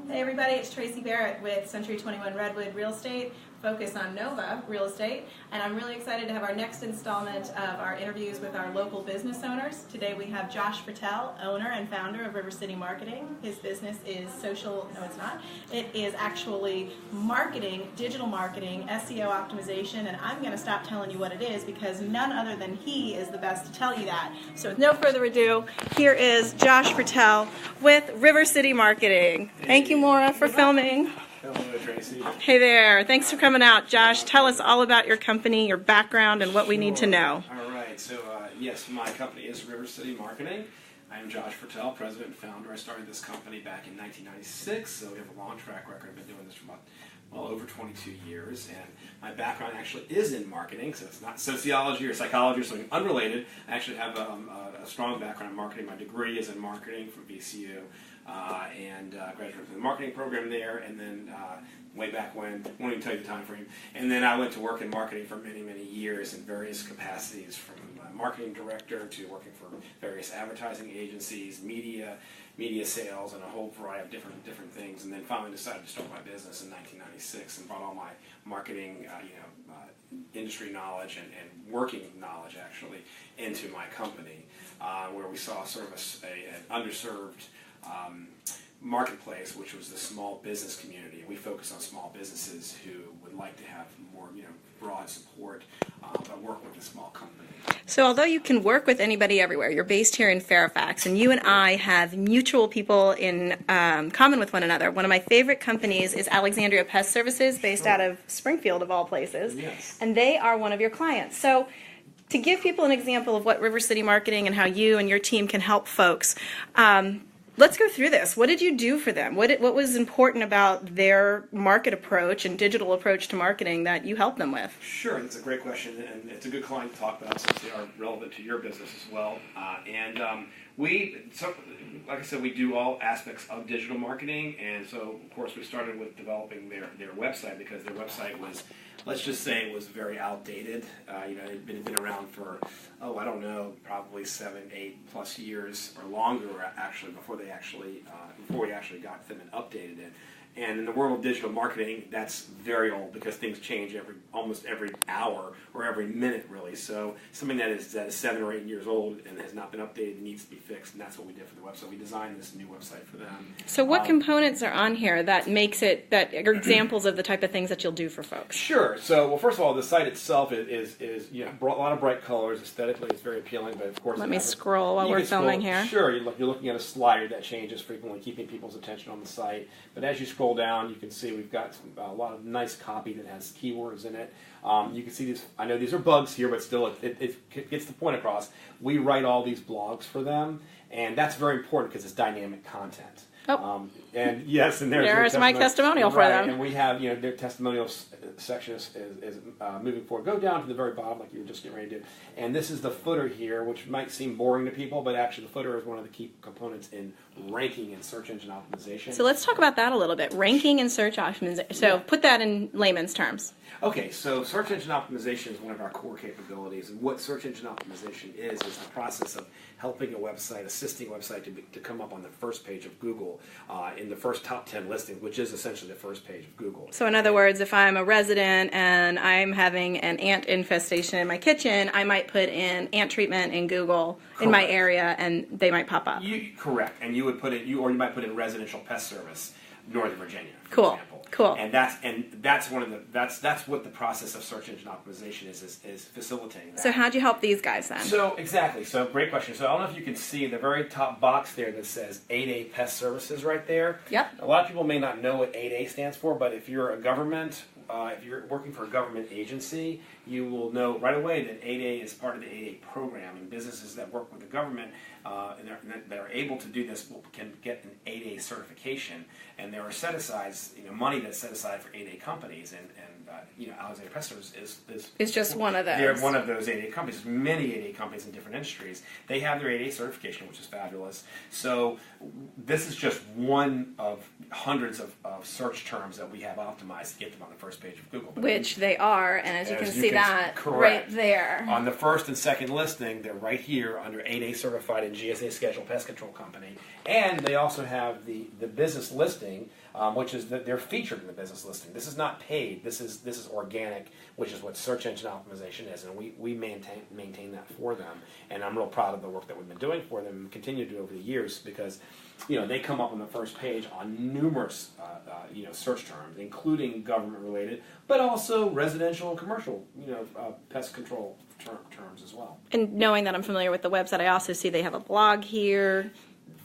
Hey everybody, it's Tracy Barrett with Century 21 Redwood Real Estate, focus on NoVA Real Estate, and I'm really excited to have our next installment of our interviews with our local business owners. Today we have Josh Fertel, owner and founder of River City Marketing. His business is it is actually marketing, digital marketing, SEO optimization, and I'm going to stop telling you what it is because none other than he is the best to tell you that. So with no further ado, here is Josh Fertel with River City Marketing. Thank you, Maura, for filming. Hello, Tracy. Hey there. Thanks for coming out. Josh, tell us all about your company, your background, and what we need to know. All right. So, yes, my company is River City Marketing. I am Josh Fertel, president and founder. I started this company back in 1996, so we have a long track record. I've been doing this for about, over 22 years, and my background actually is in marketing, so it's not sociology or psychology or something unrelated. I actually have a strong background in marketing. My degree is in marketing from VCU, and graduated from the marketing program there, and then way back when, won't even tell you the time frame, and then I went to work in marketing for many, many years in various capacities, from marketing director to working for various advertising agencies, media sales, and a whole variety of different things, and then finally decided to start my business in 1996 and brought all my marketing, industry knowledge and working knowledge actually into my company, where we saw sort of an underserved marketplace, which was the small business community. We focus on small businesses who would like to have more, broad support, but work with a small company. So although you can work with anybody everywhere, you're based here in Fairfax, and you and I have mutual people in common with one another. One of my favorite companies is Alexandria Pest Services, based out of Springfield, of all places. Yes. And they are one of your clients. So to give people an example of what River City Marketing and how you and your team can help folks, let's go through this. What did you do for them? What was important about their market approach and digital approach to marketing that you helped them with? Sure, that's a great question, and it's a good client to talk about since they are relevant to your business as well. Like I said, we do all aspects of digital marketing, and so of course we started with developing their website because their website was, let's just say, it was very outdated. It had been around for, probably 7, 8+ years or longer actually before we actually got them and updated it. And in the world of digital marketing, that's very old because things change almost every hour or every minute, really. So something that is 7 or 8 years old and has not been updated needs to be fixed, and that's what we did for the website. We designed this new website for them. So what components are on here that that are examples of the type of things that you'll do for folks? Sure. So, well, first of all, the site itself is a lot of bright colors. Aesthetically, it's very appealing, but of course, Let me scroll while we're filming here. Sure. You're looking at a slider that changes frequently, keeping people's attention on the site. But as you scroll down, you can see we've got a lot of nice copy that has keywords in it. You can see these. I know these are bugs here, but still, it gets the point across. We write all these blogs for them, and that's very important because it's dynamic content. Oh. And yes, and there's my testimonial for them. And we have, their testimonial section is moving forward. Go down to the very bottom, like you were just getting ready to do. And this is the footer here, which might seem boring to people, but actually the footer is one of the key components in ranking and search engine optimization. So let's talk about that a little bit. Ranking and search optimization. So put that in layman's terms. Okay, so search engine optimization is one of our core capabilities, and what search engine optimization is the process of helping a website, assisting a website to come up on the first page of Google in the first top 10 listings, which is essentially the first page of Google. So in other words, if I'm a resident and I'm having an ant infestation in my kitchen, I might put in ant treatment in Google in my area, and they might pop up. Correct, and you would put it, or you might put in residential pest service, Northern Virginia, for Cool. example. Cool. And that's what the process of search engine optimization is facilitating that. So how'd you help these guys then? So exactly. So great question. So I don't know if you can see the very top box there that says 8A Pest Services right there. Yep. A lot of people may not know what 8A stands for, but if you're a government, if you're working for a government agency, you will know right away that 8A is part of the 8A program, and businesses that work with the government and that are able to do this can get an 8A certification, and there are set-asides, money that's set aside for 8A companies, and Alexandria Pest Services is just one of those. They're one of those 8A companies. There's many 8A companies in different industries. They have their 8A certification, which is fabulous. So this is just one of hundreds of of search terms that we have optimized to get them on the first page of Google. Which they are, and as you can see that right there. On the first and second listing, they're right here under 8A certified and GSA scheduled pest control company. And they also have the business listing, which is that they're featured in the business listing. This is not paid. This is organic, which is what search engine optimization is, and we maintain that for them. And I'm real proud of the work that we've been doing for them and continue to do over the years, because they come up on the first page on numerous search terms, including government related, but also residential and commercial pest control terms as well. And knowing that I'm familiar with the website, I also see they have a blog here.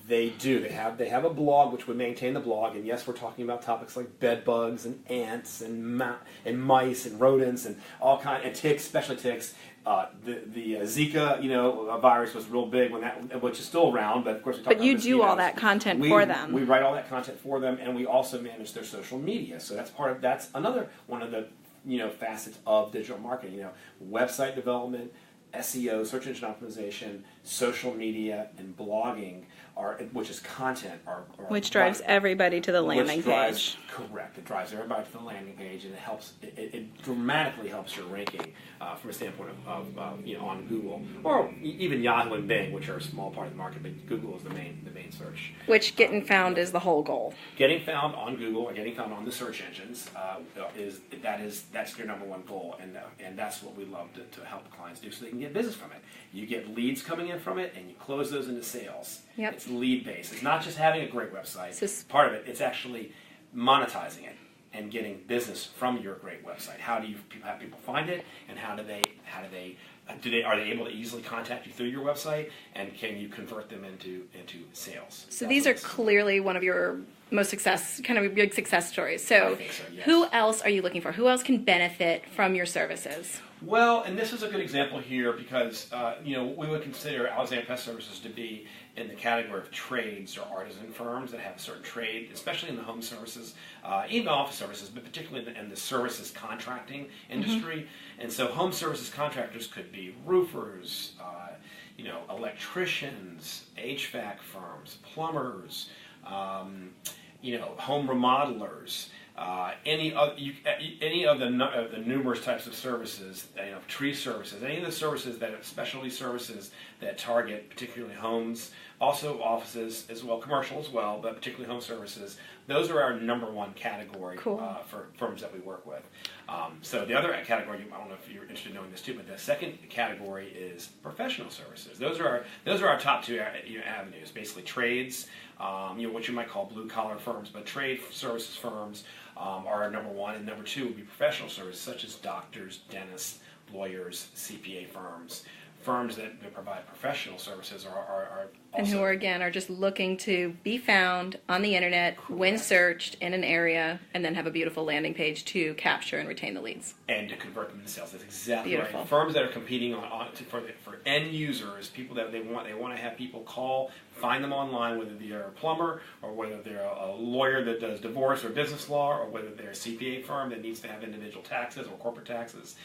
They do. They have a blog, which would maintain the blog, and yes, we're talking about topics like bed bugs and ants and mice and rodents and all kind and ticks, especially ticks. The Zika, virus was real big which is still around, but of course we talk about you mosquitoes. Do all that content for them. We write all that content for them, and we also manage their social media. So that's another one of the facets of digital marketing. Website development, SEO, search engine optimization, social media, and blogging, which is content, which drives everybody to the landing page. Correct. It drives everybody to the landing page, and it helps. It dramatically helps your ranking from a standpoint of on Google, or even Yahoo and Bing, which are a small part of the market, but Google is the main search. Which getting found is the whole goal. Getting found on Google or getting found on the search engines that's your number one goal, and that's what we love to help clients do, so they can get business from it. You get leads coming in from it, and you close those into sales. Yep. It's lead based. It's not just having a great website. Part of it, it's actually monetizing it and getting business from your great website. How do you have people find it, and are they able to easily contact you through your website, and can you convert them into sales? So these are clearly one of your most big success stories. So, yes. Who else are you looking for? Who else can benefit from your services? Well, and this is a good example here because we would consider Alexandria Pest Services to be in the category of trades or artisan firms that have a certain trade, especially in the home services, even office services, but particularly in the services contracting industry. Mm-hmm. And so home services contractors could be roofers, electricians, HVAC firms, plumbers, home remodelers. Any of the numerous types of services, tree services, any of the services specialty services that target particularly homes, also offices as well, commercial as well, but particularly home services. Those are our number one category. Cool. For firms that we work with. So the other category, I don't know if you're interested in knowing this too, but the second category is professional services. Those are our top two avenues, basically trades, what you might call blue collar firms, but trade services firms are number one, and number two would be professional services such as doctors, dentists, lawyers, CPA firms that provide professional services are also, and who are just looking to be found on the internet. Correct. When searched in an area, and then have a beautiful landing page to capture and retain the leads and to convert them into sales. That's exactly beautiful. Right. Firms that are competing for end users, people that they want to have people call, find them online, whether they're a plumber or whether they're a lawyer that does divorce or business law, or whether they're a CPA firm that needs to have individual taxes or corporate taxes.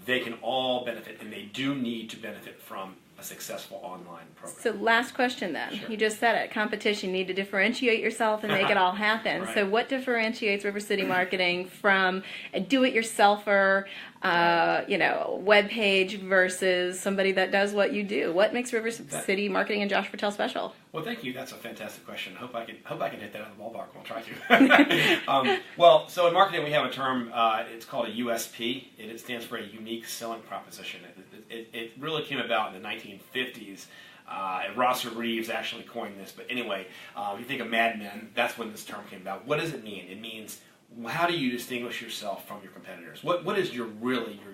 They can all benefit, and they do need to benefit from a successful online program. So last question then. Sure. You just said it. Competition. You need to differentiate yourself and make it all happen. Right. So what differentiates River City Marketing from a do-it-yourselfer, web page versus somebody that does what you do? What makes River City Marketing and Josh Fertel special? Well, thank you. That's a fantastic question. Hope I can hit that out of the ballpark. We'll try to. So in marketing we have a term. It's called a USP. It stands for a unique selling proposition. It really came about in the 1950s. And Rosser Reeves actually coined this. But anyway, if you think of Mad Men, that's when this term came about. What does it mean? It means, how do you distinguish yourself from your competitors? What is your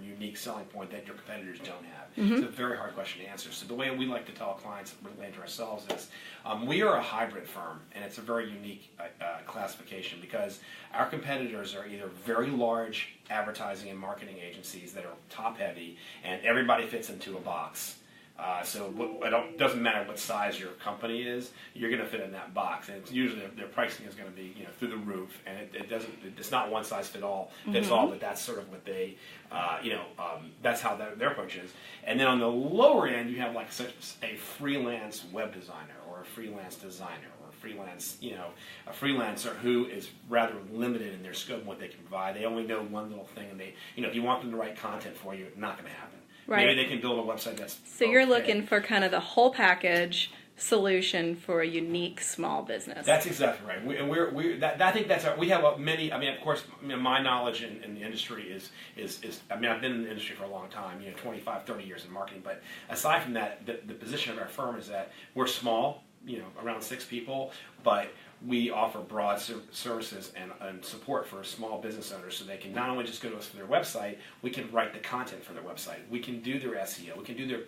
unique selling point that your competitors don't have? Mm-hmm. It's a very hard question to answer. So the way we like to tell clients, relate to ourselves, is we are a hybrid firm, and it's a very unique classification because our competitors are either very large advertising and marketing agencies that are top heavy, and everybody fits into a box. So it doesn't matter what size your company is, you're going to fit in that box, and it's usually their pricing is going to be through the roof, and it's not one size fits all, but that's sort of what they that's how their approach is. And then on the lower end, you have like a freelance web designer or a freelance designer or a a freelancer who is rather limited in their scope and what they can provide. They only know one little thing, and if you want them to write content for you, it's not going to happen. Right. Maybe they can build a website that's so you're looking for kind of the whole package solution for a unique small business. That's exactly right. I think that's we have many. I mean, of course, my knowledge in the industry is. I mean, I've been in the industry for a long time. 25, 30 years in marketing. But aside from that, the position of our firm is that we're small. Around 6 people, but we offer broad services and support for small business owners, so they can not only just go to us for their website, we can write the content for their website, we can do their SEO, we can do their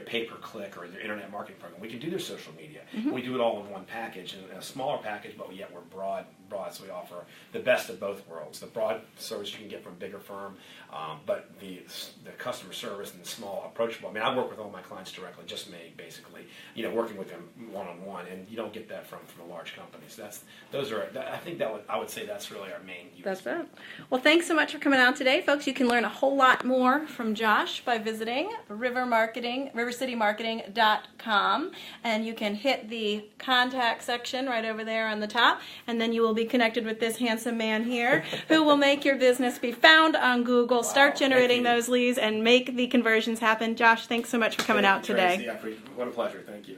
pay-per-click or their internet marketing program, we can do their social media. We do it all in one package, in a smaller package, but yet we're broad, so we offer the best of both worlds. The broad service you can get from a bigger firm, but the customer service and the small, approachable. I mean, I work with all my clients directly, just me, basically, working with them one-on-one, and you don't get that from a large company. So I think I would say that's really our main use. That's it. Well, thanks so much for coming out today, folks. You can learn a whole lot more from Josh by visiting rivercitymarketing.com, and you can hit the contact section right over there on the top, and then you will be connected with this handsome man here who will make your business be found on Google, start generating those leads, and make the conversions happen. Josh, thanks so much for coming out today. Tracy, what a pleasure. Thank you.